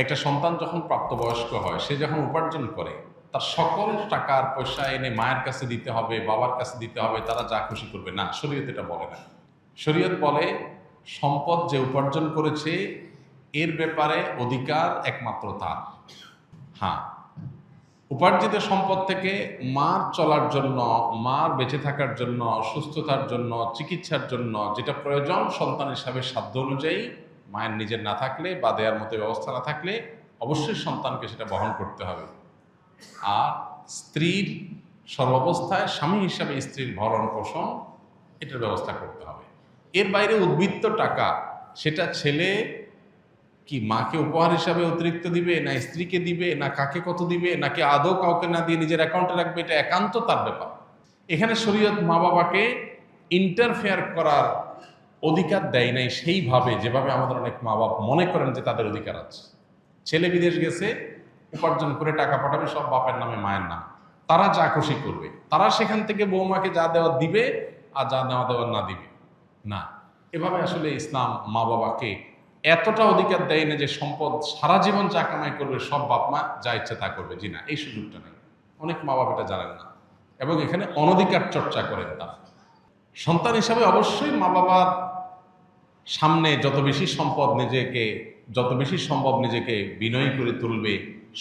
একটা সন্তান যখন প্রাপ্তবয়স্ক হয়, সে যখন উপার্জন করে, তার সকল টাকার পয়সা এনে মায়ের কাছে দিতে হবে, বাবার কাছে দিতে হবে, তারা যা খুশি করবে না, শরীয়ত এটা বলে না। শরীয়ত বলে সম্পদ যে উপার্জন করেছে এর ব্যাপারে অধিকার একমাত্র তার। হ্যাঁ, উপার্জিত সম্পদ থেকে মার চলার জন্য, মার বেঁচে থাকার জন্য, সুস্থতার জন্য, চিকিৎসার জন্য যেটা প্রয়োজন সন্তান হিসাবে সাধ্য অনুযায়ী, মায়ের নিজের না থাকলে বা দেওয়ার মতো ব্যবস্থা না থাকলে অবশ্যই সন্তানকে সেটা বহন করতে হবে। আর স্ত্রীর সর্বাবস্থায় স্বামী হিসাবে স্ত্রীর ভরণ পোষণ এটার ব্যবস্থা করতে হবে। এর বাইরে উদ্বৃত্ত টাকা সেটা ছেলে কি মাকে উপহার হিসাবে অতিরিক্ত দিবে, না স্ত্রীকে দিবে, না কাকে কত দিবে, নাকি আদৌ কাউকে না দিয়ে নিজের অ্যাকাউন্টে রাখবে, এটা একান্ত তার ব্যাপার। এখানে শরীয়ত মা বাবাকে ইন্টারফেয়ার করার অধিকার দেয় নাই সেইভাবে যেভাবে আমাদের অনেক মা বাবা মনে করেন যে তাদের অধিকার আছে। ছেলে বিদেশ গেছে, উপার্জন করে টাকা পাঠাবে সব বাপের নামে মায়ের নাম, তারা যা খুশি করবে, তারা সেখান থেকে বৌমাকে যা দেওয়া দিবে আর যা নেওয়া দেওয়া না দিবে না। এভাবে আসলে ইসলাম মা বাবাকে এতটা অধিকার দেয় না যে সম্পদ সারা জীবন যা কামাই করবে সব বাপ মা যা ইচ্ছে তা করবে। জি না, এই সুযোগটা নেই। অনেক মা বাবা এটা জানেন না এবং এখানে অনধিকার চর্চা করেন তারা। সন্তান হিসাবে অবশ্যই মা বাবার সামনে যত বেশি সম্ভব নিজেকে বিনয়ী করে তুলবে,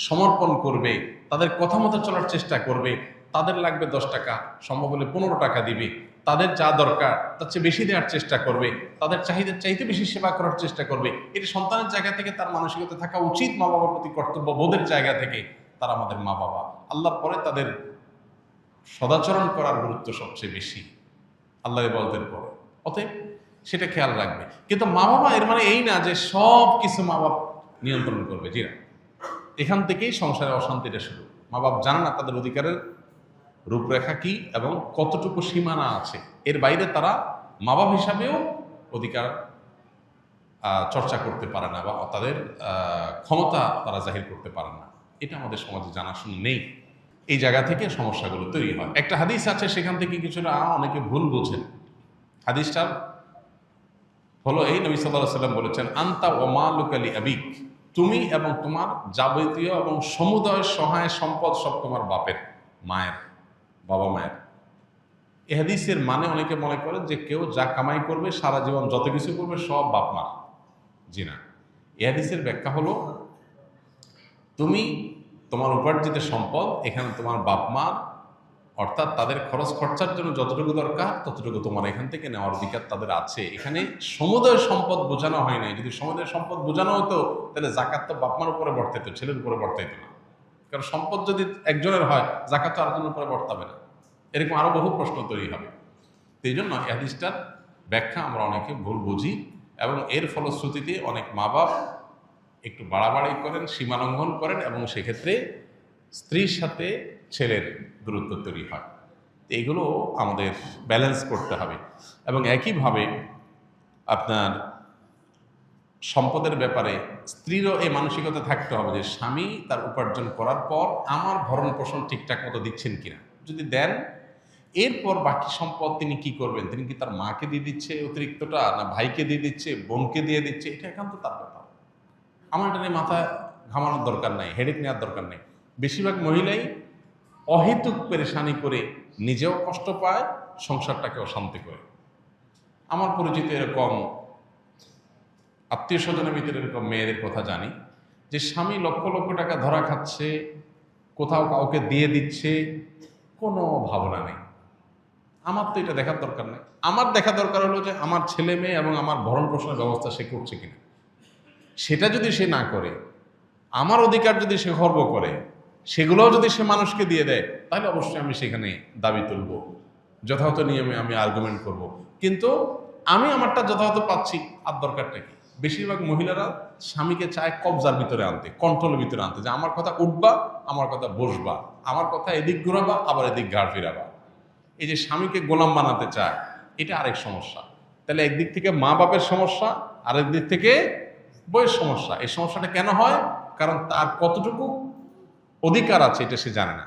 সমর্পণ করবে, তাদের কথা মতো চলার চেষ্টা করবে। তাদের লাগবে 10 টাকা, সম্ভব হলে 15 টাকা দিবে। তাদের যা দরকার তার চেয়ে বেশি দেওয়ার চেষ্টা করবে, তাদের চাহিদার চাইতে বেশি সেবা করার চেষ্টা করবে। এটি সন্তানের জায়গা থেকে তার মানসিকতা থাকা উচিত। মা বাবার প্রতি কর্তব্য বোধের জায়গা থেকে তারা আমাদের মা বাবা, আল্লাহর পরে তাদের সদাচরণ করার গুরুত্ব সবচেয়ে বেশি আল্লাহ বলতেন পরে। অতএব সেটা খেয়াল রাখবে। কিন্তু মা বাবা এর মানে এই না যে সব কিছু মা বাপ নিয়ন্ত্রণ করবে। জি না, এখান থেকেই সংসারের অশান্তিটা শুরু। মা বাপ জানে না তাদের অধিকারের রূপরেখা কি এবং কতটুকু সীমানা আছে। এর বাইরে তারা মা বাপ হিসাবেও অধিকার চর্চা করতে পারে না বা তাদের ক্ষমতা তারা জাহির করতে পারে না। এটা আমাদের সমাজে জানাশোনা নেই। এই জায়গা থেকে সমস্যাগুলো তৈরি হয়। একটা হাদিস আছে, সেখান থেকে কিছুটা অনেকে ভুল বোঝেন। হাদিসটা হলো এই, নবী সাল্লাল্লাহু আলাইহি ওয়াসাল্লাম বলেছেন, আনতা ওয়া মালুকা লি আবিক, তুমি এবং তোমার যাবতীয় এবং সমুদয় সহায় সম্পদ সব তোমার বাপের, মায়ের, বাবা মায়ের। এই হাদিসের মানে অনেকে মনে করেন যে কেউ যা কামাই করবে সারা জীবন যত কিছু করবে সব বাপ মার। জি না, এই হাদিসের ব্যাখ্যা হলো তুমি তোমার উপার্জিত সম্পদ এখানে তোমার বাপ মার, অর্থাৎ তাদের খরচ খরচার জন্য যতটুকু দরকার ততটুকু তোমার এখান থেকে নেওয়ার অধিকার তাদের আছে। এখানে সমুদয় সম্পদ বোঝানো হয় নাই। যদি সমুদয় সম্পদ বোঝানো হতো তাহলে জাকাত তো বাপমার উপরে বর্তাইত, ছেলের উপরে বর্তাইত না। কারণ সম্পদ যদি একজনের হয়, জাকাত তো আরেকজনের উপরে বর্তাবে না। এরকম আরো বহু প্রশ্ন তৈরি হবে। এই জন্য এই হাদিসটার ব্যাখ্যা আমরা অনেকে ভুল বুঝি এবং এর ফলশ্রুতিতে অনেক মা বাপ একটু বাড়াবাড়ি করেন, সীমালঙ্ঘন করেন এবং সেক্ষেত্রে স্ত্রীর সাথে ছেলের দূরত্ব তৈরি হয়। এইগুলো আমাদের ব্যালেন্স করতে হবে। এবং একইভাবে আপনার সম্পদের ব্যাপারে স্ত্রীরও এই মানসিকতা থাকতে হবে যে স্বামী তার উপার্জন করার পর আমার ভরণ পোষণ ঠিকঠাক মতো দিচ্ছেন কিনা। যদি দেন, এরপর বাকি সম্পদ তিনি কি করবেন, তিনি কি তার মাকে দিয়ে দিচ্ছে অতিরিক্তটা, না ভাইকে দিয়ে দিচ্ছে, বোনকে দিয়ে দিচ্ছে, এটা একান্ত তার ব্যাপার। আমার এটা নিয়ে মাথা ঘামানোর দরকার নাই, হেডেক নেওয়ার দরকার নেই। বেশিরভাগ মহিলাই অহেতুক পেরেশানি করে নিজেও কষ্ট পায়, সংসারটাকে অশান্তি করে। আমার পরিচিত এরকম আত্মীয় স্বজনের ভিতরে এরকম মেয়েদের কথা জানি যে স্বামী লক্ষ লক্ষ টাকা ধরা খাচ্ছে, কোথাও কাউকে দিয়ে দিচ্ছে, কোনো ভাবনা নেই। আমার তো এটা দেখার দরকার নেই। আমার দেখা দরকার হলো যে আমার ছেলে মেয়ে এবং আমার ভরণ পোষণের ব্যবস্থা সে করছে কিনা। সেটা যদি সে না করে, আমার অধিকার যদি সে খর্ব করে, সেগুলোও যদি সে মানুষকে দিয়ে দেয়, তাহলে অবশ্যই আমি সেখানে দাবি তুলব, যথাযথ নিয়মে আমি আর্গুমেন্ট করব। কিন্তু আমি আমারটা যথাযথ পাচ্ছি, আর দরকারটা কি? বেশিরভাগ মহিলারা স্বামীকে চায় কবজার ভিতরে আনতে, কন্ট্রোলের ভিতরে আনতে, যে আমার কথা উঠবা, আমার কথা বসবা, আমার কথা এদিক ঘুরাবা, আবার এদিক ঘাড় ফিরাবা। এই যে স্বামীকে গোলাম বানাতে চায়, এটা আরেক সমস্যা। তাহলে একদিক থেকে মা বাপের সমস্যা, আরেক দিক থেকে বইয়ের সমস্যা। এই সমস্যাটা কেন হয়? কারণ তার কতটুকু অধিকার আছে এটা সে জানে না।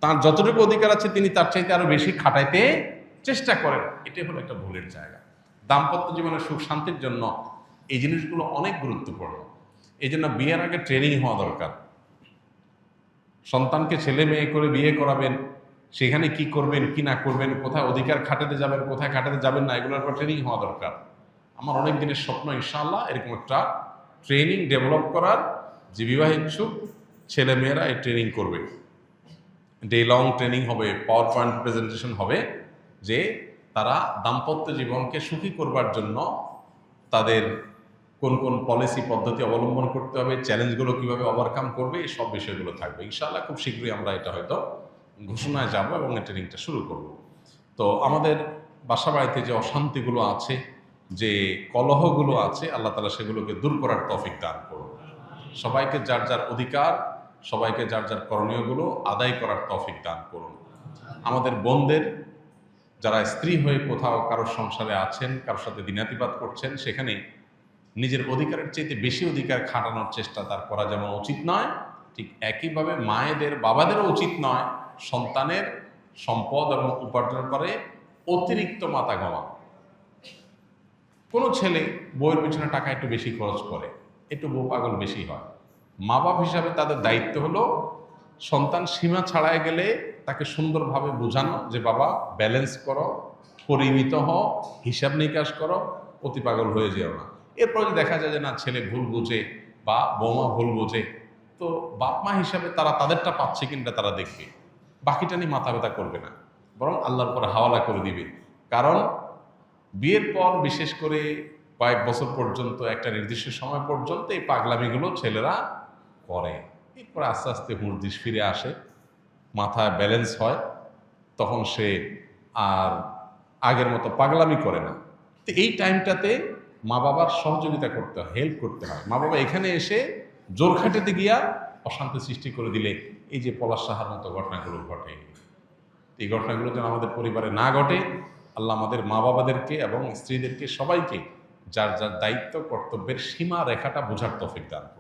তার যতটুকু অধিকার আছে তিনি তার চাইতে আরো বেশি খাটাইতে চেষ্টা করেন। এটাই হলো একটা ভুলের জায়গা। দাম্পত্য জীবনের সুখ শান্তির জন্য এই জিনিসগুলো অনেক গুরুত্বপূর্ণ। এই জন্য বিয়ের আগে ট্রেনিং হওয়া দরকার। সন্তানকে ছেলে মেয়ে করে বিয়ে করাবেন, সেখানে কি করবেন কি না করবেন, কোথায় অধিকার খাটাতে যাবেন কোথায় খাটাতে যাবেন না, এগুলোর উপর ট্রেনিং হওয়া দরকার। আমার অনেক দিনের স্বপ্ন ইনশাআল্লাহ এরকম একটা ট্রেনিং ডেভেলপ করার, যে বিবাহ ইচ্ছুক ছেলে মেয়েরা এই ট্রেনিং করবে। ডে লং ট্রেনিং হবে, পাওয়ার পয়েন্ট প্রেজেন্টেশন হবে, যে তারা দাম্পত্য জীবনকে সুখী করবার জন্য তাদের কোন কোন পলিসি পদ্ধতি অবলম্বন করতে হবে, চ্যালেঞ্জগুলো কিভাবে ওভারকাম করবে, এই সব বিষয়গুলো থাকবে ইনশাআল্লাহ। খুব শীঘ্রই আমরা এটা হয়তো ঘোষণায় যাব এবং এই ট্রেনিংটা শুরু করব। তো আমাদের বাসা বাড়িতে যে অশান্তিগুলো আছে, যে কলহগুলো আছে, আল্লাহ তাআলা সেগুলোকে দূর করার তৌফিক দান করুন। সবাইকে যার যার অধিকার, সবাইকে যার যার করণীয়গুলো আদায় করার তৌফিক দান করুন। আমাদের বোনদের যারা স্ত্রী হয়ে কোথাও কারোর সংসারে আছেন, কারোর সাথে দিনাতিপাত করছেন, সেখানে নিজের অধিকারের চাইতে বেশি অধিকার খাটানোর চেষ্টা তার করা যেমন উচিত নয়, ঠিক একইভাবে মায়েদের বাবাদেরও উচিত নয় সন্তানের সম্পদ এবং উপার্জন করে অতিরিক্ত মাথা ঘামা। কোনো ছেলে বউয়ের পিছনে টাকা একটু বেশি খরচ করে, একটু বউ পাগল বেশি হয়, মা বাপ হিসাবে তাদের দায়িত্ব হলো সন্তান সীমা ছাড়ায় গেলে তাকে সুন্দরভাবে বোঝানো যে বাবা ব্যালেন্স করো, পরিমিত হও, হিসাব নিকাশ করো, অতি পাগল হয়ে যেও না। এরপর যদি দেখা যায় যে না ছেলে ভুল বোঝে বা বৌমা ভুল বোঝে, তো বাপ মা হিসাবে তারা তাদেরটা পাচ্ছে কিনা তারা দেখবে, বাকিটা নিয়ে মাথা ব্যথা করবে না, বরং আল্লাহর পরে হাওয়ালা করে দিবে। কারণ বিয়ের পর বিশেষ করে কয়েক বছর পর্যন্ত, একটা নির্দিষ্ট সময় পর্যন্ত এই পাগলামিগুলো ছেলেরা করে। এরপর আস্তে আস্তে হুঁশ ফিরে আসে, মাথায় ব্যালেন্স হয়, তখন সে আর আগের মতো পাগলামি করে না। তো এই টাইমটাতে মা বাবার সহযোগিতা করতে হয়, হেল্প করতে হয়। মা বাবা এখানে এসে জোর খাটাতে গিয়া অশান্তি সৃষ্টি করে দিলে এই যে পলাশ সাহার মতো ঘটনাগুলো ঘটে, এই ঘটনাগুলো যেন আমাদের পরিবারে না ঘটে, আল্লাহ আমাদের মা বাবাদেরকে এবং স্ত্রীদেরকে সবাইকে যার যার দায়িত্ব কর্তব্যের সীমা রেখাটা বোঝার তৌফিক দান করুন।